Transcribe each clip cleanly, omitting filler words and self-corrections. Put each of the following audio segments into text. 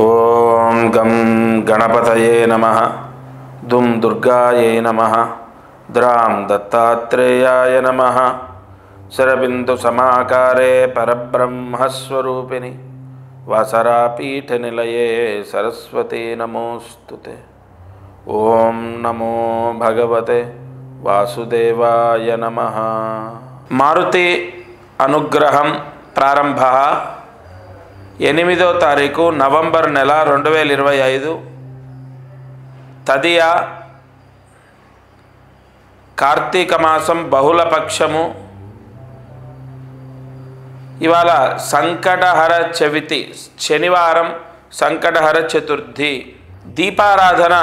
ఓం గం గణపతయే నమః దుం దుర్గాయే నమః ద్రాం దత్తాత్రేయాయ నమః శరబిందు సమాకారే పరబ్రహ్మస్వరూపిణి వాసరాపీఠ నిలయే సరస్వతే నమోస్తుతే. ఓం నమో భగవతే వాసుదేవాయ నమః. మారుతి అనుగ్రహం ప్రారంభ 8వ తారీఖు నవంబర్ నెల 2025 తదియ కార్తీక మాసం బహుళపక్షము. ఇవాళ సంకటహర చవితి, శనివారం, సంకటహర చతుర్థి. దీపారాధన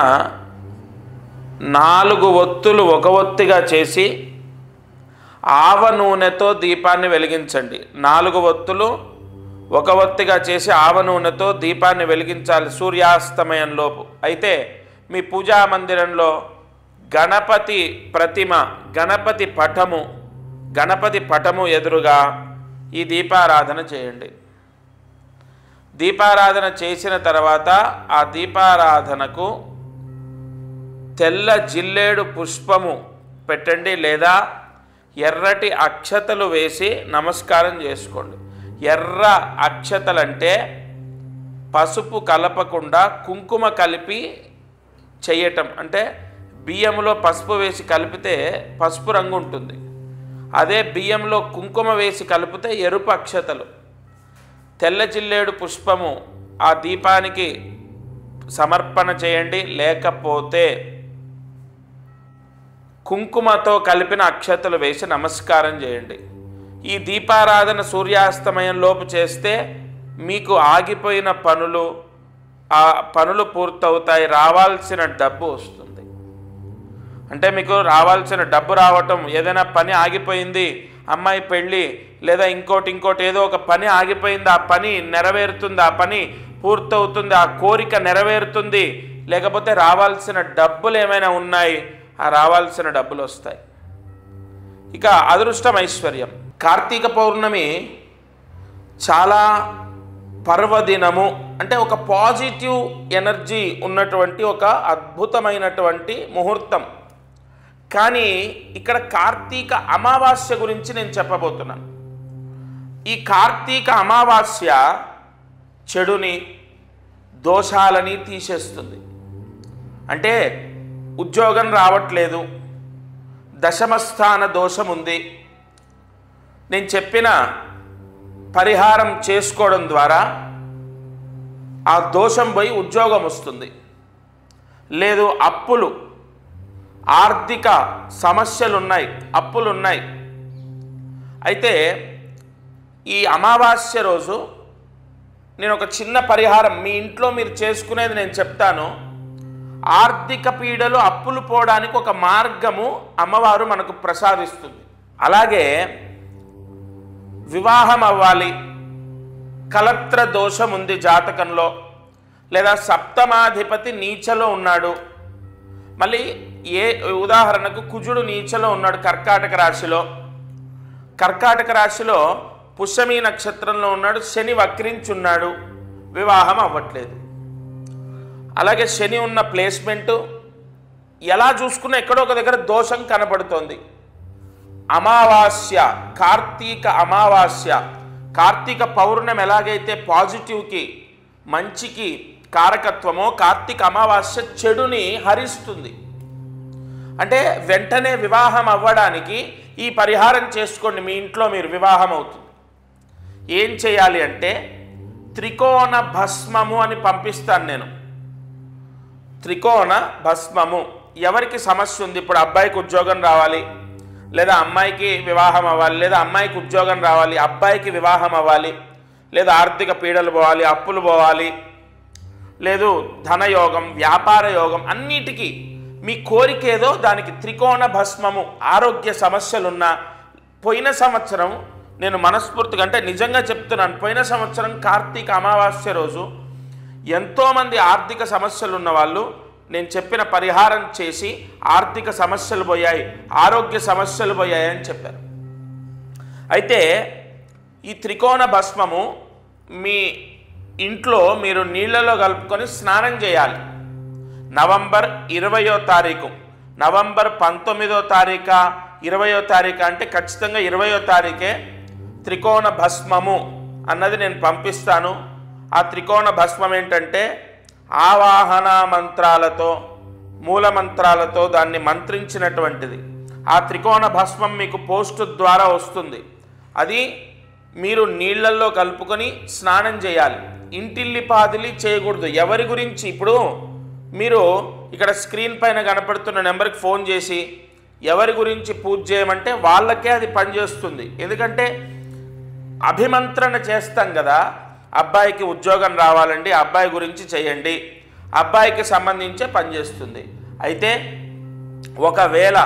4 ఒత్తులు ఒక ఒత్తిగా చేసి ఆవ నూనెతో దీపాన్ని వెలిగించండి. 4 ఒత్తులు ఒక ఒత్తిగా చేసి ఆవ నూనెతో దీపాన్ని వెలిగించాలి సూర్యాస్తమయంలోపు. అయితే మీ పూజా మందిరంలో గణపతి ప్రతిమ, గణపతి పటము ఎదురుగా ఈ దీపారాధన చేయండి. దీపారాధన చేసిన తర్వాత ఆ దీపారాధనకు తెల్ల జిల్లేడు పుష్పము పెట్టండి, లేదా ఎర్రటి అక్షతలు వేసి నమస్కారం చేసుకోండి. ఎర్ర అక్షతలంటే పసుపు కలపకుండా కుంకుమ కలిపి చేయటం. అంటే బియ్యంలో పసుపు వేసి కలిపితే పసుపు రంగు ఉంటుంది, అదే బియ్యంలో కుంకుమ వేసి కలిపితే ఎరుపు అక్షతలు. తెల్ల జిల్లేడు పుష్పము ఆ దీపానికి సమర్పణ చేయండి, లేకపోతే కుంకుమతో కలిపిన అక్షతలు వేసి నమస్కారం చేయండి. ఈ దీపారాధన సూర్యాస్తమయంలోపు చేస్తే మీకు ఆగిపోయిన ఆ పనులు పూర్తవుతాయి, రావాల్సిన డబ్బు వస్తుంది. అంటే మీకు రావాల్సిన డబ్బు రావటం, ఏదైనా పని ఆగిపోయింది, అమ్మాయి పెళ్ళి లేదా ఇంకోటి ఏదో ఒక పని ఆగిపోయింది, ఆ పని నెరవేరుతుంది, ఆ పని పూర్తవుతుంది, ఆ కోరిక నెరవేరుతుంది. లేకపోతే రావాల్సిన డబ్బులు ఏమైనా ఉన్నాయి, ఆ రావాల్సిన డబ్బులు వస్తాయి. ఇక అదృష్టం, ఐశ్వర్యం. కార్తీక పౌర్ణమి చాలా పర్వదినము, అంటే ఒక పాజిటివ్ ఎనర్జీ ఉన్నటువంటి ఒక అద్భుతమైనటువంటి ముహూర్తం. కానీ ఇక్కడ కార్తీక అమావాస్య గురించి నేను చెప్పబోతున్నాను. ఈ కార్తీక అమావాస్య చెడుని, దోషాలని తీసేస్తుంది. అంటే ఉద్యోగం రావట్లేదు, దశమస్థాన దోషం ఉంది, నేను చెప్పిన పరిహారం చేసుకోవడం ద్వారా ఆ దోషం పోయి ఉద్యోగం వస్తుంది. లేదు అప్పులు, ఆర్థిక సమస్యలున్నాయి, అప్పులున్నాయి. అయితే ఈ అమావాస్య రోజు నేను ఒక చిన్న పరిహారం మీ ఇంట్లో మీరు చేసుకునేది నేను చెప్తాను. ఆర్థిక పీడలు, అప్పులు పోవడానికి ఒక మార్గము అమ్మవారు మనకు ప్రసాదిస్తుంది. అలాగే వివాహం అవ్వాలి, కలత్ర దోషం ఉంది జాతకంలో, లేదా సప్తమాధిపతి నీచలో ఉన్నాడు, మళ్ళీ ఉదాహరణకు కుజుడు నీచలో ఉన్నాడు కర్కాటక రాశిలో పుష్యమి నక్షత్రంలో ఉన్నాడు, శని వక్రించున్నాడు, వివాహం అవ్వట్లేదు. అలాగే శని ఉన్న ప్లేస్మెంటు ఎలా చూసుకున్నా ఎక్కడో ఒక దగ్గర దోషం కనబడుతోంది. అమావాస్య, కార్తీక అమావాస్య, కార్తీక పౌర్ణమి ఎలాగైతే పాజిటివ్కి, మంచికి కారకత్వమో, కార్తీక అమావాస్య చెడుని హరిస్తుంది. అంటే వెంటనే వివాహం అవ్వడానికి ఈ పరిహారం చేసుకోండి. మీ ఇంట్లో మీరు వివాహం అవుతుంది. ఏం చేయాలి అంటే త్రికోణ భస్మము అని పంపిస్తాను నేను. త్రికోణ భస్మము. ఎవరికి సమస్య ఉంది, ఇప్పుడు అబ్బాయికి ఉద్యోగం రావాలి, లేదా అమ్మాయికి వివాహం అవ్వాలి, లేదా అమ్మాయికి ఉద్యోగం రావాలి, అబ్బాయికి వివాహం అవ్వాలి, లేదా ఆర్థిక పీడలు పోవాలి, అప్పులు పోవాలి, లేదు ధనయోగం, వ్యాపార యోగం, అన్నిటికీ మీ కోరిక ఏదో దానికి త్రికోణ భస్మము. ఆరోగ్య సమస్యలున్నా, పోయిన సంవత్సరం నేను మనస్ఫూర్తిగా, అంటే నిజంగా చెప్తున్నాను, పోయిన సంవత్సరం కార్తీక అమావాస్య రోజు ఎంతోమంది ఆర్థిక సమస్యలు ఉన్న వాళ్ళు నేను చెప్పిన పరిహారం చేసి ఆర్థిక సమస్యలు పోయాయి, ఆరోగ్య సమస్యలు పోయాయి అని చెప్పారు. అయితే ఈ త్రికోణ భస్మము మీ ఇంట్లో మీరు నీళ్ళలో కలుపుకొని స్నానం చేయాలి. నవంబర్ 20వ తారీఖు, నవంబర్ 19వ తారీఖు, 20వ తారీఖు అంటే ఖచ్చితంగా 20వ తారీఖే త్రికోణ భస్మము అన్నది నేను పంపిస్తాను. ఆ త్రికోణ భస్మం ఏంటంటే ఆవాహన మంత్రాలతో, మూల మంత్రాలతో దాన్ని మంత్రించినటువంటిది. ఆ త్రికోణ భస్మం మీకు పోస్ట్ ద్వారా వస్తుంది. అది మీరు నీళ్ళల్లో కలుపుకొని స్నానం చేయాలి. ఇంటిల్లిపాదిలి చేయకూడదు. ఎవరి గురించి ఇప్పుడు మీరు ఇక్కడ స్క్రీన్ పైన కనపడుతున్న నెంబర్కి ఫోన్ చేసి ఎవరి గురించి పూజ చేయమంటే వాళ్ళకే అది పనిచేస్తుంది. ఎందుకంటే అభిమంత్రణ చేస్తాం కదా, అబ్బాయికి ఉద్యోగం రావాలండి, అబ్బాయి గురించి చేయండి, అబ్బాయికి సంబంధించే పనిచేస్తుంది. అయితే ఒకవేళ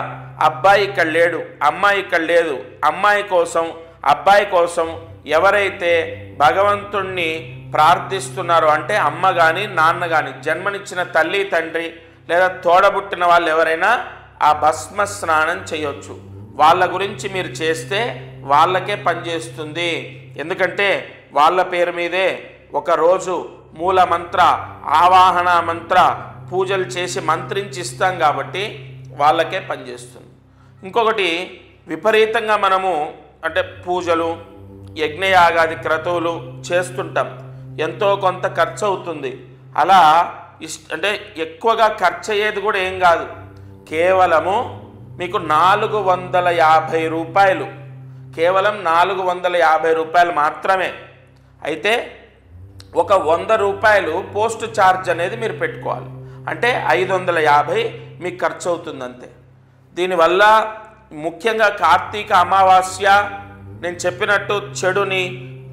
అబ్బాయి ఇక్కడ లేడు, అమ్మాయి ఇక్కడ లేదు, అమ్మాయి కోసం అబ్బాయి కోసం ఎవరైతే భగవంతుణ్ణి ప్రార్థిస్తున్నారో అంటే అమ్మ కానీ నాన్న కానీ, జన్మనిచ్చిన తల్లి తండ్రి లేదా తోడబుట్టిన వాళ్ళు ఎవరైనా ఆ భస్మ స్నానం చేయొచ్చు. వాళ్ళ గురించి మీరు చేస్తే వాళ్ళకే పనిచేస్తుంది. ఎందుకంటే వాళ్ళ పేరు మీదే ఒకరోజు మూల మంత్ర, ఆవాహన మంత్ర పూజలు చేసి మంత్రించి ఇస్తాం కాబట్టి వాళ్ళకే పనిచేస్తుంది. ఇంకొకటి, విపరీతంగా మనము అంటే పూజలు యజ్ఞయాగాది క్రతువులు చేస్తుంటాం, ఎంతో కొంత ఖర్చు అవుతుంది. అలా అంటే ఎక్కువగా ఖర్చు అయ్యేది కూడా ఏం కాదు, కేవలము మీకు 450 రూపాయలు, కేవలం 450 రూపాయలు మాత్రమే. అయితే ఒక 100 రూపాయలు పోస్ట్ ఛార్జ్ అనేది మీరు పెట్టుకోవాలి. అంటే 550 మీకు ఖర్చు అవుతుంది అంతే. దీనివల్ల ముఖ్యంగా కార్తీక అమావాస్య నేను చెప్పినట్టు చెడుని,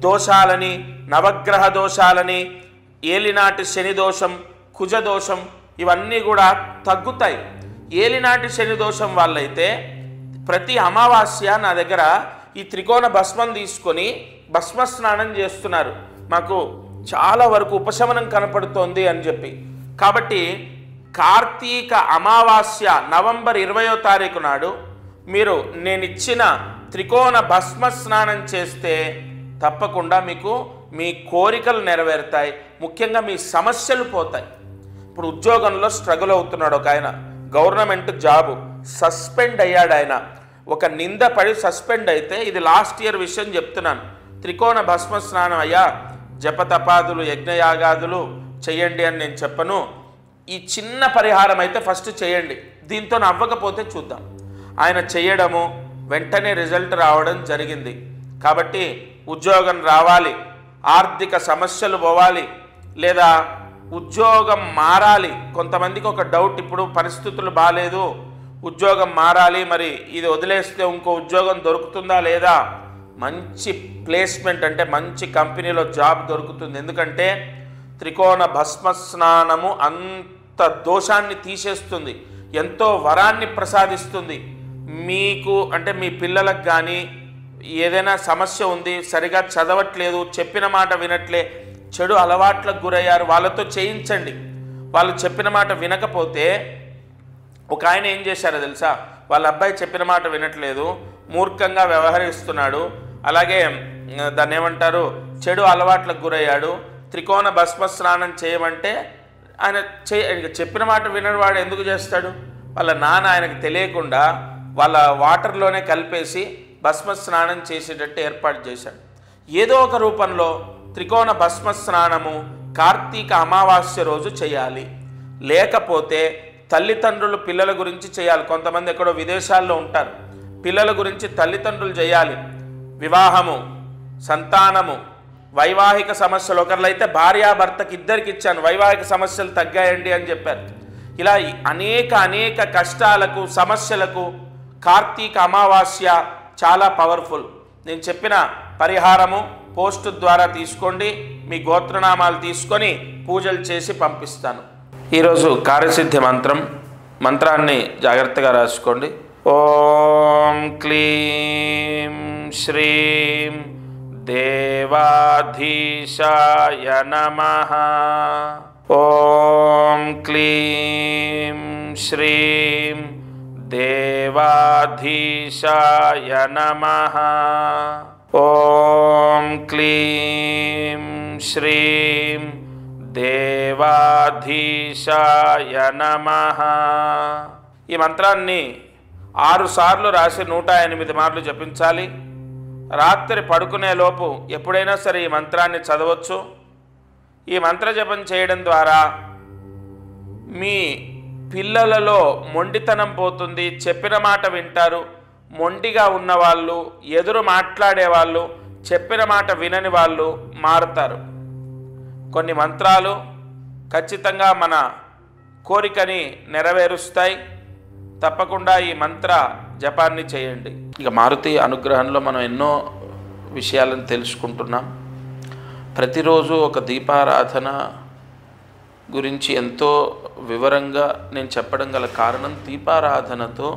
దోషాలని, నవగ్రహ దోషాలని, ఏలినాటి శని దోషం, కుజ దోషం ఇవన్నీ కూడా తగ్గుతాయి. ఏలినాటి శని దోషం వాళ్ళైతే ప్రతి అమావాస్య నా దగ్గర ఈ త్రికోణ భస్మం తీసుకొని భస్మ స్నానం చేస్తున్నారు, మాకు చాలా వరకు ఉపశమనం కనపడుతోంది అని చెప్పి. కాబట్టి కార్తీక అమావాస్య నవంబర్ 20వ తారీఖు నాడు మీరు నేను ఇచ్చిన త్రికోణ భస్మ స్నానం చేస్తే తప్పకుండా మీకు మీ కోరికలు నెరవేరుతాయి, ముఖ్యంగా మీ సమస్యలు పోతాయి. ఇప్పుడు ఉద్యోగంలో స్ట్రగుల్ అవుతున్నాడు ఒక ఆయన, గవర్నమెంట్ జాబు, సస్పెండ్ అయ్యాడు ఆయన. ఒక నింద పడి సస్పెండ్ అయితే, ఇది లాస్ట్ ఇయర్ విషయం చెప్తున్నాను, త్రికోణ భస్మ స్నానం అయ్యా, జపతపాదులు యజ్ఞయాగాదులు చేయండి అని నేను చెప్పను, ఈ చిన్న పరిహారం అయితే ఫస్ట్ చేయండి, దీంతో అవ్వకపోతే చూద్దాం. ఆయన చేయడము వెంటనే రిజల్ట్ రావడం జరిగింది. కాబట్టి ఉద్యోగం రావాలి, ఆర్థిక సమస్యలు పోవాలి, లేదా ఉద్యోగం మారాలి. కొంతమందికి ఒక డౌట్, ఇప్పుడు పరిస్థితులు బాగాలేదు, ఉద్యోగం మారాలి, మరి ఇది వదిలేస్తే ఇంకో ఉద్యోగం దొరుకుతుందా లేదా? మంచి ప్లేస్మెంట్ అంటే మంచి కంపెనీలో జాబ్ దొరుకుతుంది. ఎందుకంటే త్రికోణ భస్మ స్నానము అంత దోషాన్ని తీసేస్తుంది, ఎంతో వరాన్ని ప్రసాదిస్తుంది. మీకు అంటే మీ పిల్లలకు కానీ ఏదైనా సమస్య ఉంది, సరిగా చదవట్లేదు, చెప్పిన మాట వినట్లే, చెడు అలవాట్లకు గురయ్యారు, వాళ్ళతో చేయించండి. వాళ్ళు చెప్పిన మాట వినకపోతే, ఒక ఆయన ఏం చేశారో తెలుసా, వాళ్ళ అబ్బాయి చెప్పిన మాట వినట్లేదు, మూర్ఖంగా వ్యవహరిస్తున్నాడు, అలాగే దాన్ని ఏమంటారు, చెడు అలవాట్లకు గురయ్యాడు, త్రికోణ భస్మ స్నానం చేయమంటే ఆయన చెప్పిన మాట వినవాడు ఎందుకు చేస్తాడు? వాళ్ళ నాన్న ఆయనకు తెలియకుండా వాళ్ళ వాటర్లోనే కలిపేసి భస్మ స్నానం చేసేటట్టు ఏర్పాటు చేశాడు. ఏదో ఒక రూపంలో త్రికోణ భస్మ స్నానము కార్తీక అమావాస్య రోజు చేయాలి. లేకపోతే తల్లిదండ్రులు పిల్లల గురించి చేయాలి. కొంతమంది ఎక్కడో విదేశాల్లో ఉంటారు, పిల్లల గురించి తల్లిదండ్రులు చేయాలి. వివాహము, సంతానము, వైవాహిక సమస్యలు, ఒకరిలైతే భార్యాభర్తకి ఇద్దరికి ఇచ్చాను, వైవాహిక సమస్యలు తగ్గాయండి అని చెప్పారు. ఇలా అనేక కష్టాలకు, సమస్యలకు కార్తీక అమావాస్య చాలా పవర్ఫుల్. నేను చెప్పిన పరిహారము పోస్ట్ ద్వారా తీసుకోండి, మీ గోత్రనామాలు తీసుకొని పూజలు చేసి పంపిస్తాను. ఈరోజు కార్యసిద్ధి మంత్రాన్ని జాగ్రత్తగా రాసుకోండి. ఓం క్లీం శ్రీం దేవాధీశాయ నమః. ఓం క్లీం శ్రీం దేవాధీశాయ నమః. ఓం క్లీం శ్రీం దేవాధీశాయ నమః. ఈ మంత్రాన్ని 6 సార్లు రాసి 108 మార్లు జపించాలి. రాత్రి పడుకునేలోపు ఎప్పుడైనా సరే ఈ మంత్రాన్ని చదవచ్చు. ఈ మంత్ర జపం చేయడం ద్వారా మీ పిల్లలలో మొండితనం పోతుంది, చెప్పిన మాట వింటారు. మొండిగా ఉన్నవాళ్ళు, ఎదురు మాట్లాడేవాళ్ళు, చెప్పిన మాట వినని వాళ్ళు మారుతారు. కొన్ని మంత్రాలు ఖచ్చితంగా మన కోరికని నెరవేరుస్తాయి. తప్పకుండా ఈ మంత్ర జపాన్ని చేయండి. ఇక మారుతి అనుగ్రహంలో మనం ఎన్నో విషయాలను తెలుసుకుంటున్నాం. ప్రతిరోజు ఒక దీపారాధన గురించి ఎంతో వివరంగా నేను చెప్పడం గల కారణం, దీపారాధనతో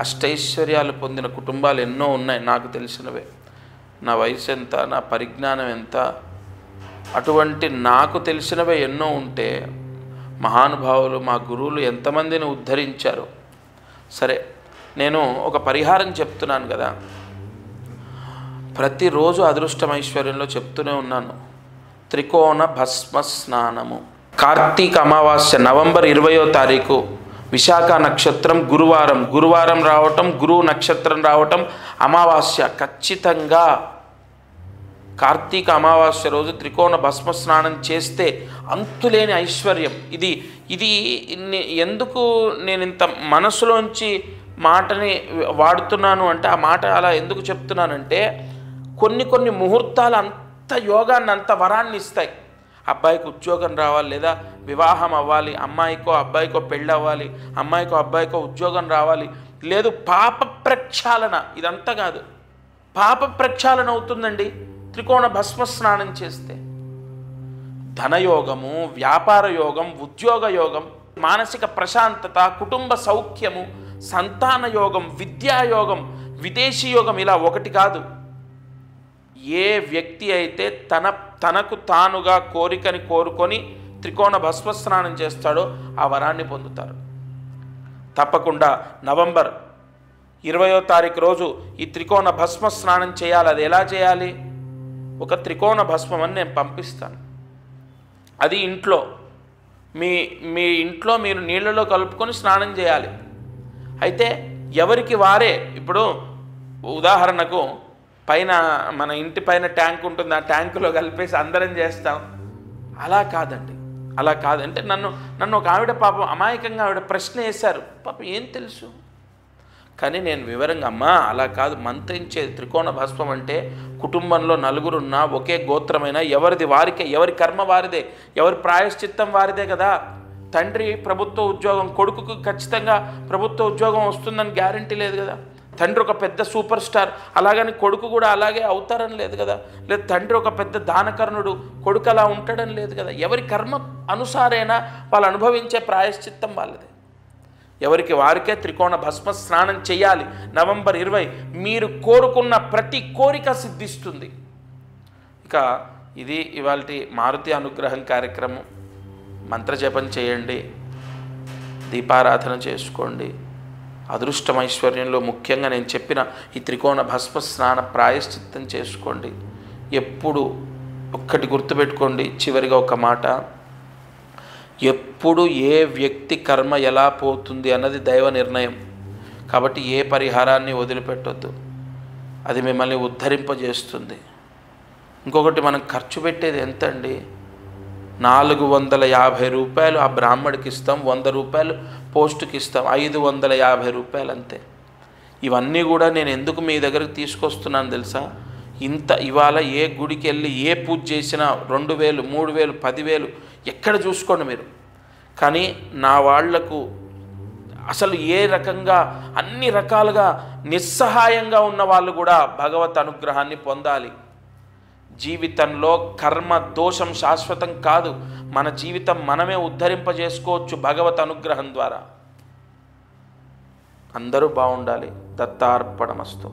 అష్టైశ్వర్యాలు పొందిన కుటుంబాలు ఎన్నో ఉన్నాయి నాకు తెలిసినవే. నా వయసు ఎంత, నా పరిజ్ఞానం ఎంత, అటువంటి నాకు తెలిసినవే ఎన్నో ఉంటే మహానుభావులు మా గురువులు ఎంతమందిని ఉద్ధరించారు. సరే, నేను ఒక పరిహారం చెప్తున్నాను కదా, ప్రతిరోజు అదృష్టం ఐశ్వర్యంలో చెప్తూనే ఉన్నాను. త్రికోణ భస్మ స్నానము. కార్తీక అమావాస్య నవంబర్ 20వ తారీఖు విశాఖ నక్షత్రం గురువారం రావటం, గురువు నక్షత్రం రావటం, అమావాస్య ఖచ్చితంగా కార్తీక అమావాస్య రోజు త్రికోణ భస్మ స్నానం చేస్తే అంతులేని ఐశ్వర్యం. ఇది ఎందుకు నేను ఇంత మనసులోంచి మాటని వాడుతున్నాను అంటే, ఆ మాట అలా ఎందుకు చెప్తున్నానంటే, కొన్ని ముహూర్తాలు అంత యోగాన్ని, అంత వరాన్ని ఇస్తాయి. అబ్బాయికి ఉద్యోగం రావాలి, లేదా వివాహం అవ్వాలి, అమ్మాయికో అబ్బాయికో పెళ్ళి అవ్వాలి, అమ్మాయికో అబ్బాయికో ఉద్యోగం రావాలి, లేదు పాప ప్రక్షాళన. ఇదంతా కాదు, పాప ప్రక్షాళన అవుతుందండి త్రికోణ భస్మ స్నానం చేస్తే. ధనయోగము, వ్యాపార యోగం, ఉద్యోగ యోగం, మానసిక ప్రశాంతత, కుటుంబ సౌఖ్యము, సంతాన యోగం, విద్యాయోగం, విదేశీ యోగం, ఇలా ఒకటి కాదు. ఏ వ్యక్తి అయితే తనకు తానుగా కోరికని కోరుకొని త్రికోణ భస్మ స్నానం చేస్తాడో ఆ వరాన్ని పొందుతారు. తప్పకుండా నవంబర్ 20వ తారీఖు రోజు ఈ త్రికోణ భస్మ స్నానం చేయాలి. అది ఎలా చేయాలి? ఒక త్రికోణ భస్మం అని నేను పంపిస్తాను. అది మీ ఇంట్లో మీరు నీళ్ళలో కలుపుకొని స్నానం చేయాలి. అయితే ఎవరికి వారే, ఇప్పుడు ఉదాహరణకు పైన మన ఇంటి పైన ట్యాంక్ ఉంటుంది, ఆ ట్యాంకులో కలిపేసి అందరం చేస్తాం. అలా కాదండి, అలా కాదంటే నన్ను ఒక ఆవిడ పాపం అమాయకంగా ఆవిడ ప్రశ్న వేశారు. పాపం ఏం తెలుసు, కానీ నేను వివరంగా, అమ్మా అలా కాదు, మంత్రించే త్రికోణ భస్మం అంటే కుటుంబంలో నలుగురున్నా ఒకే గోత్రమైన ఎవరిది వారికే, ఎవరి కర్మ వారిదే, ఎవరి ప్రాయశ్చిత్తం వారిదే కదా. తండ్రి ప్రభుత్వ ఉద్యోగం, కొడుకుకు ఖచ్చితంగా ప్రభుత్వ ఉద్యోగం వస్తుందని గ్యారంటీ లేదు కదా. తండ్రి ఒక పెద్ద సూపర్ స్టార్, అలాగని కొడుకు కూడా అలాగే అవుతారని లేదు కదా. లేదు తండ్రి ఒక పెద్ద దానకర్ణుడు, కొడుకు అలా ఉంటాడని లేదు కదా. ఎవరి కర్మ అనుసారైనా వాళ్ళు అనుభవించే ప్రాయశ్చిత్తం వాళ్ళదే. ఎవరికి వారికే త్రికోణ భస్మ స్నానం చేయాలి. నవంబర్ 20 మీరు కోరుకున్న ప్రతి కోరిక సిద్ధిస్తుంది. ఇక ఇది ఇవాల్టి మారుతి అనుగ్రహం కార్యక్రమం. మంత్రజపం చేయండి, దీపారాధన చేసుకోండి. అదృష్టం ఐశ్వర్యంలో ముఖ్యంగా నేను చెప్పిన ఈ త్రికోణ భస్మ స్నాన ప్రాయశ్చిత్తం చేసుకోండి. ఎప్పుడు ఒక్కటి గుర్తుపెట్టుకోండి, చివరిగా ఒక మాట, ఎప్పుడు ఏ వ్యక్తి కర్మ ఎలా పోతుంది అన్నది దైవ నిర్ణయం. కాబట్టి ఏ పరిహారాన్ని వదిలిపెట్టొద్దు, అది మిమ్మల్ని ఉద్ధరింపజేస్తుంది. ఇంకొకటి, మనం ఖర్చు పెట్టేది ఎంత అండి? 450 రూపాయలు ఆ బ్రాహ్మడికి ఇస్తాం, 100 రూపాయలు పోస్టుకి ఇస్తాం, 550 రూపాయలు అంతే. ఇవన్నీ కూడా నేను ఎందుకు మీ దగ్గరకు తీసుకొస్తున్నాను తెలుసా? ఇవాళ ఏ గుడికి వెళ్ళి ఏ పూజ చేసినా 2000, 3000, 10,000 ఎక్కడ చూసుకోండి మీరు. కానీ నా వాళ్లకు అసలు ఏ రకంగా, అన్ని రకాలుగా నిస్సహాయంగా ఉన్న వాళ్ళు కూడా భగవత్ అనుగ్రహాన్ని పొందాలి. జీవితంలో కర్మ దోషం శాశ్వతం కాదు. మన జీవితం మనమే ఉద్ధరింపజేసుకోవచ్చు భగవత్ అనుగ్రహం ద్వారా. అందరూ బాగుండాలి. దత్తార్పణమస్తు.